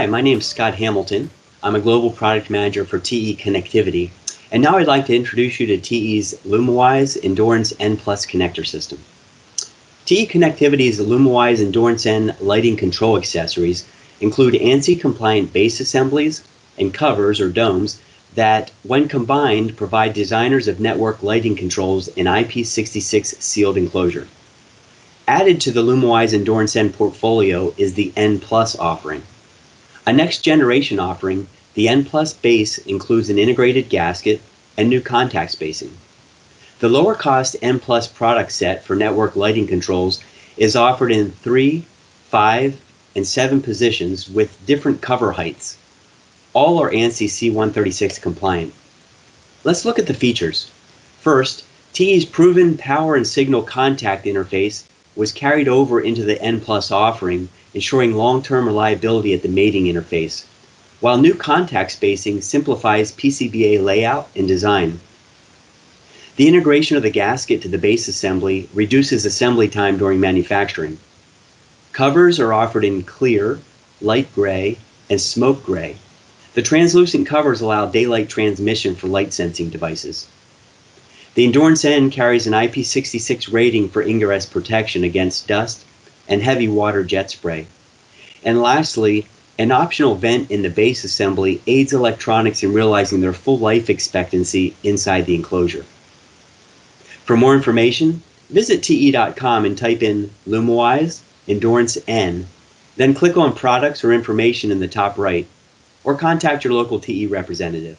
Hi, my name is Scott Hamilton. I'm a Global Product Manager for TE Connectivity, and now I'd like to introduce you to TE's LUMAWISE Endurance N Plus connector system. TE Connectivity's LUMAWISE Endurance N lighting control accessories include ANSI compliant base assemblies and covers or domes that, when combined, provide designers of network lighting controls an IP66 sealed enclosure. Added to the LUMAWISE Endurance N portfolio is the N Plus offering. A next-generation offering, the N Plus base includes an integrated gasket and new contact spacing. The lower-cost N Plus product set for network lighting controls is offered in 3, 5, and 7 positions with different cover heights. All are ANSI C136 compliant. Let's look at the features. First, TE's proven power and signal contact interface was carried over into the N Plus offering, ensuring long-term reliability at the mating interface, while new contact spacing simplifies PCBA layout and design. The integration of the gasket to the base assembly reduces assembly time during manufacturing. Covers are offered in clear, light gray, and smoke gray. The translucent covers allow daylight transmission for light sensing devices. The Endurance N carries an IP66 rating for ingress protection against dust and heavy water jet spray. And lastly, an optional vent in the base assembly aids electronics in realizing their full life expectancy inside the enclosure. For more information, visit te.com and type in LUMAWISE Endurance N, then click on Products or Information in the top right, or contact your local TE representative.